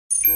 Welcome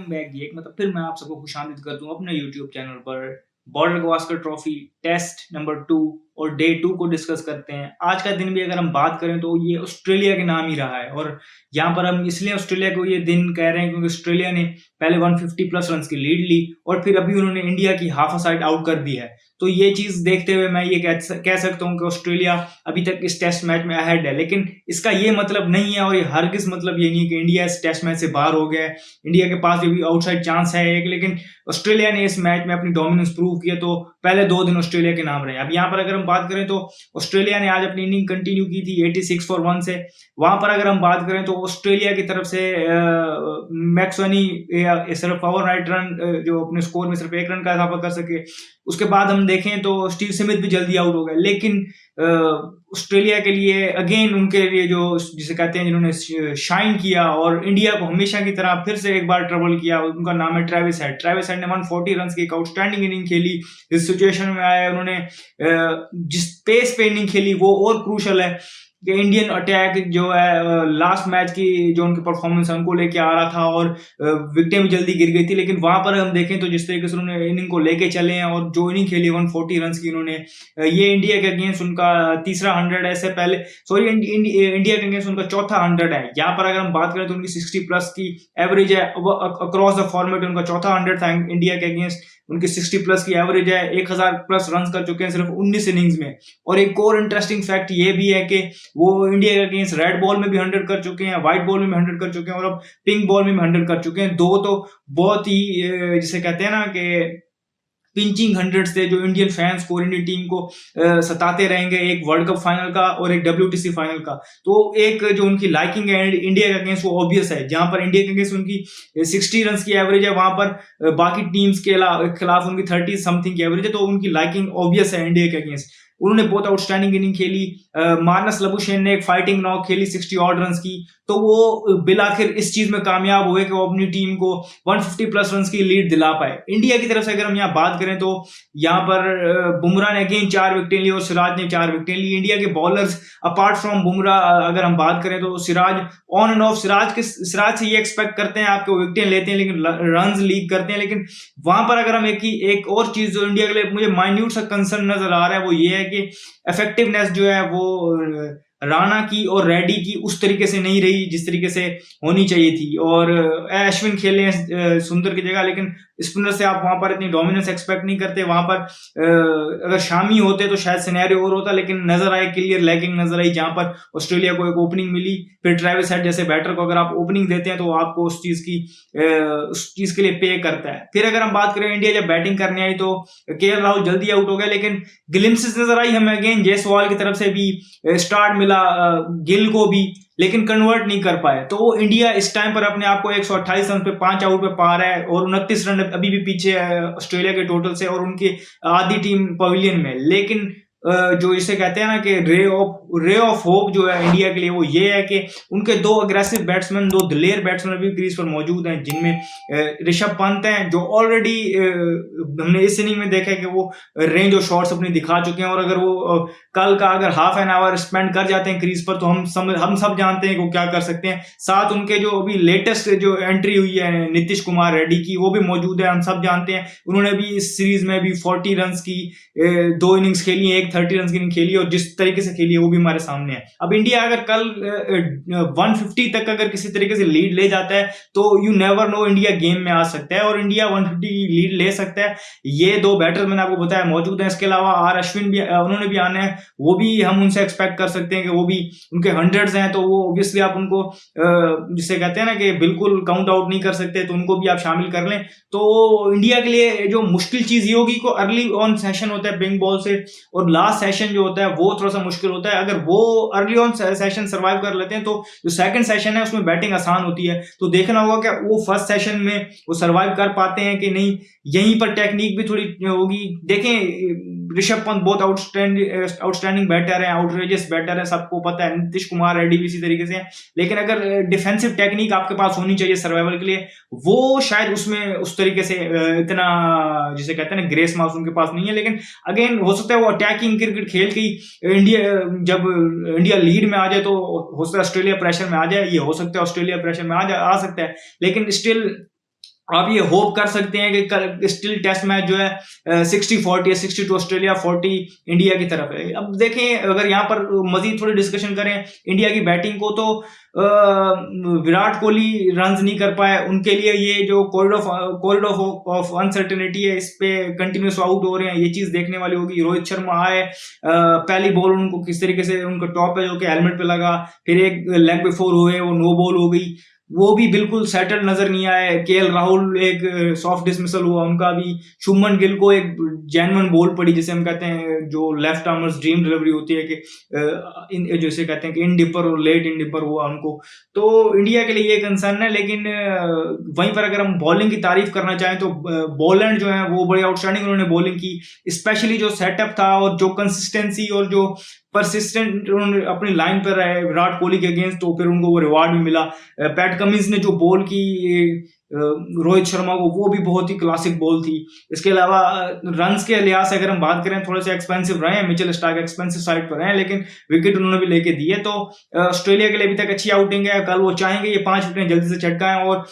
back जी। एक मतलब फिर मैं आप सबको खुशामदीद करता हूँ अपने यूट्यूब चैनल पर। Border Gavaskar trophy test number 2 और डे 2 को डिस्कस करते हैं। आज का दिन भी अगर हम बात करें तो ये ऑस्ट्रेलिया के नाम ही रहा है, और यहाँ पर हम इसलिए ऑस्ट्रेलिया को ये दिन कह रहे हैं क्योंकि ऑस्ट्रेलिया ने पहले 150 प्लस रन की लीड ली और फिर अभी उन्होंने इंडिया की हाफ अ साइड आउट कर दी है। तो ये चीज देखते हुए मैं ये कह सकता हूँ कि ऑस्ट्रेलिया अभी तक इस टेस्ट मैच में अहेड है, लेकिन इसका ये मतलब नहीं है और ये हरगिज मतलब ये नहीं है कि इंडिया इस टेस्ट मैच से बाहर हो गया है। इंडिया के पास भी आउटसाइड चांस है एक, लेकिन ऑस्ट्रेलिया ने इस मैच में अपनी डोमिनेंस प्रूव किया, तो पहले 2 दिन ऑस्ट्रेलिया के नाम रहे। अब यहाँ पर अगर हम बात करें तो ऑस्ट्रेलिया ने आज अपनी इनिंग कंटिन्यू की थी 86 फॉर 1 से। वहां पर अगर हम बात करें तो ऑस्ट्रेलिया की तरफ से मैक्सवेनी सिर्फ ओवरनाइट रन जो अपने स्कोर में सिर्फ 1 रन का इजाफा कर सके। उसके बाद हम देखें तो स्टीव स्मिथ भी जल्दी आउट हो गए, लेकिन ऑस्ट्रेलिया के लिए अगेन उनके लिए जो जिसे कहते हैं जिन्होंने शाइन किया और इंडिया को हमेशा की तरह फिर से एक बार ट्रबल किया, उनका नाम है ट्रेविस हेड। ट्रेविस हेड ने 140 रन की एक आउटस्टैंडिंग इनिंग खेली। इस सिचुएशन में आया उन्होंने जिस पेस पे इनिंग खेली वो और क्रूशल है कि इंडियन अटैक जो है लास्ट मैच की जो उनकी परफॉर्मेंस है उनको लेके आ रहा था और विकेटें भी जल्दी गिर गई थी, लेकिन वहां पर हम देखें तो जिस तरीके से उन्होंने इनिंग को लेके चले हैं और जो इनिंग खेली 140 रन की उन्होंने, ये इंडिया के अगेंस्ट उनका तीसरा 100 है। इससे पहले इंडिया के अगेंस्ट उनका चौथा 100 है। यहाँ पर अगर हम बात करें तो उनकी 60 प्लस की एवरेज है अक्रॉस द फॉर्मेट, उनका चौथा 100 था इंडिया के अगेंस्ट। उनकी 60 प्लस की एवरेज है, 1000 प्लस रन कर चुके हैं सिर्फ 19 इनिंग्स में। और एक और इंटरेस्टिंग फैक्ट ये भी है कि वो इंडिया के अगेंस्ट रेड बॉल में भी 100 कर चुके हैं, व्हाइट बॉल में भी 100 कर चुके हैं और अब पिंक बॉल में भी 100 कर चुके हैं। दो तो बहुत ही जिसे कहते हैं ना कि पिंचिंग 100 थे जो इंडियन फैंस को, इंडियन टीम को सताते रहेंगे, एक वर्ल्ड कप फाइनल का और एक WTC फाइनल का। तो एक जो उनकी लाइकिंग है इंडिया के अगेंस्ट वो ऑब्वियस है। जहां पर इंडिया के अगेंस्ट उनकी 60 रन की एवरेज है, वहां पर बाकी टीम्स के खिलाफ उनकी 30 समथिंग की एवरेज है, तो उनकी लाइकिंग ऑब्वियस है इंडिया के अगेंस्ट। उन्होंने बहुत आउटस्टैंडिंग इनिंग खेली। मार्नस लबुशेन ने एक फाइटिंग नॉक खेली 60 ऑड रन की, तो वो बिल आखिर इस चीज में कामयाब हुए कि वो अपनी टीम को 150 प्लस रन की लीड दिला पाए। इंडिया की तरफ से अगर हम यहाँ बात करें तो यहाँ पर बुमराह ने अगेन 4 विकेटें ली और सिराज ने 4 विकेटें ली। इंडिया के बॉलर्स अपार्ट फ्रॉम बुमराह अगर हम बात करें तो Siraj on end of, Siraj से ये एक्सपेक्ट करते हैं आपको विकेटें लेते हैं लेकिन रन लीक करते हैं। लेकिन वहां पर अगर हम एक और चीज जो इंडिया के लिए मुझे माइन्यूट सा कंसर्न नजर आ रहा है वो ये है कि इफेक्टिवनेस जो है वो राणा की और रेड्डी की उस तरीके से नहीं रही जिस तरीके से होनी चाहिए थी। और अश्विन खेले हैं सुंदर की जगह, लेकिन स्पिनर से आप वहां पर इतनी डोमिनेंस एक्सपेक्ट नहीं करते। वहां पर अगर शामी होते तो शायद सिनेरियो और होता, लेकिन नजर आए क्लियर लैगिंग नजर आई जहां पर ऑस्ट्रेलिया को एक ओपनिंग मिली। फिर ट्रेविस हेड जैसे बैटर को अगर आप ओपनिंग देते हैं तो आपको उस चीज के लिए पे करता है। फिर अगर हम बात करें इंडिया जब बैटिंग करने आई तो KL राहुल जल्दी आउट हो गया, लेकिन ग्लिम्सेस नजर आई हमें अगेन जायसवाल की तरफ से भी स्टार्ट मिला गिल को भी, लेकिन कन्वर्ट नहीं कर पाए। तो इंडिया इस टाइम पर अपने आप को 128 रन पे 5 आउट पे पा रहा है और 29 रन अभी भी पीछे है ऑस्ट्रेलिया के टोटल से और उनकी आधी टीम पवेलियन में। लेकिन जो इसे कहते हैं ना कि रे ऑफ होप जो है इंडिया के लिए वो ये है कि उनके 2 अग्रेसिव बैट्समैन, 2 दिलेर बैट्समैन अभी क्रीज पर मौजूद हैं, जिनमें ऋषभ पंत हैं जो ऑलरेडी हमने इस इनिंग में देखा है कि वो रेंज ऑफ शॉट्स अपनी दिखा चुके हैं। और अगर वो कल का अगर हाफ एन आवर स्पेंड कर जाते हैं क्रीज पर तो हम सब जानते हैं कि वो क्या कर सकते हैं। साथ उनके जो अभी लेटेस्ट जो एंट्री हुई है नीतीश कुमार रेड्डी की वो भी मौजूद है, हम सब जानते हैं। उन्होंने भी इस सीरीज में भी 40 रन की 2 इनिंग्स खेली, एक 30 रन की इनिंग खेली और जिस तरीके से खेली है वो भी हमारे सामने है। अब इंडिया अगर कल 150 तक अगर किसी तरीके से लीड ले जाता है तो you never know, India game में आ सकता है और इंडिया 150 लीड ले सकता है। ये 2 बैटर्स मैंने आपको बताया मौजूद हैं। इसके अलावा आर अश्विन भी उन्होंने भी आना है, वो भी हम उनसे एक्सपेक्ट कर सकते हैं कि वो भी उनके 100s हैं, तो वो ऑब्वियसली आप उनको जिसे कहते हैं ना कि बिल्कुल काउंट आउट नहीं कर सकते, तो उनको भी आप शामिल कर लें। तो इंडिया के लिए जो मुश्किल चीज ये होगी को अर्ली ऑन सेशन होता है पिंक बॉल से और लास्ट सेशन जो होता है वो थोड़ा सा मुश्किल होता है। अगर वो अर्ली ऑन सेशन सर्वाइव कर लेते हैं तो जो सेकंड सेशन है उसमें बैटिंग आसान होती है। तो देखना होगा कि वो फर्स्ट सेशन में वो सर्वाइव कर पाते हैं कि नहीं। यहीं पर टेक्निक भी थोड़ी होगी। देखें ऋषभ पंत बहुत आउटस्टैंडिंग बैटर है, आउटरेजियस बैटर है, सबको पता है। नीतीश कुमार रेड्डी भी इसी तरीके से है। लेकिन अगर डिफेंसिव टेक्निक आपके पास होनी चाहिए सर्वाइवल के लिए, वो शायद उसमें उस तरीके से इतना जिसे कहते हैं ना ग्रेस मार्क्स उनके पास नहीं है। लेकिन अगेन हो सकता है वो अटैकिंग क्रिकेट खेल के जब इंडिया लीड में आ जाए तो हो सकता है ऑस्ट्रेलिया प्रेशर में आ जाए, ये हो सकता है ऑस्ट्रेलिया प्रेशर में आ सकता है। लेकिन स्टिल आप ये होप कर सकते हैं कि स्टिल टेस्ट मैच जो है 60-40 या 60 टू ऑस्ट्रेलिया 40 इंडिया की तरफ है। अब देखें, अगर यहाँ पर मजीद थोड़ी डिस्कशन करें इंडिया की बैटिंग को, तो विराट कोहली रन्स नहीं कर पाए, उनके लिए ये जो कॉरिडोर ऑफ अनसर्टेनिटी है, इस पे कंटिन्यूस आउट हो रहे हैं, ये चीज देखने वाली होगी। रोहित शर्मा आए, पहली बॉल उनको किस तरीके से उनका टॉप है जो कि हेलमेट पे लगा, फिर एक लेग पे 4 हुए, वो नो बॉल हो गई, वो भी बिल्कुल सेटल नजर नहीं आए। केएल राहुल एक सॉफ्ट डिसमिसल हुआ उनका भी। शुभमन गिल को एक जेन्युइन बॉल पड़ी, जिसे हम कहते हैं जो लेफ्ट आर्मर्स ड्रीम डिलीवरी होती है कि जैसे कहते हैं कि इन डिपर और लेट इन डिपर हुआ उनको। तो इंडिया के लिए ये कंसर्न है। लेकिन वहीं पर अगर हम बॉलिंग की तारीफ करना चाहें तो बॉलैंड जो है वो बड़ी आउटस्टैंडिंग उन्होंने बॉलिंग की, स्पेशली जो सेटअप था और जो कंसिस्टेंसी और जो परसिस्टेंट उन्होंने अपनी लाइन पर रहे विराट कोहली के अगेंस्ट, तो फिर उनको वो रिवार्ड भी मिला। पैट कमिंस ने जो बॉल की रोहित शर्मा को, वो भी बहुत ही क्लासिक बॉल थी। इसके अलावा रन्स के लिहाज से अगर हम बात करें, थोड़े से एक्सपेंसिव रहे हैं, मिचेल स्टार्क एक्सपेंसिव साइड पर हैं, लेकिन विकेट उन्होंने भी लेके दिए। तो ऑस्ट्रेलिया के लिए अभी तक अच्छी आउटिंग है। कल वो चाहेंगे ये 5 विकेट जल्दी से चटकाएं और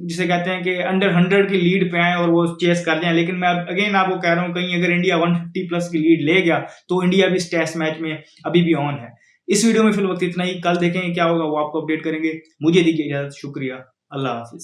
जिसे कहते हैं कि अंडर 100 की लीड पे आए और वो चेस कर जाएं। लेकिन मैं अगेन आपको कह रहा हूं, कहीं अगर इंडिया 150 प्लस की लीड ले गया तो इंडिया भी इस टेस्ट मैच में अभी भी ऑन है। इस वीडियो में फिलहाल वक्त इतना ही। कल देखेंगे क्या होगा, वो आपको अपडेट करेंगे। मुझे दीजिए इजाजत। शुक्रिया। अल्लाह हाफिज।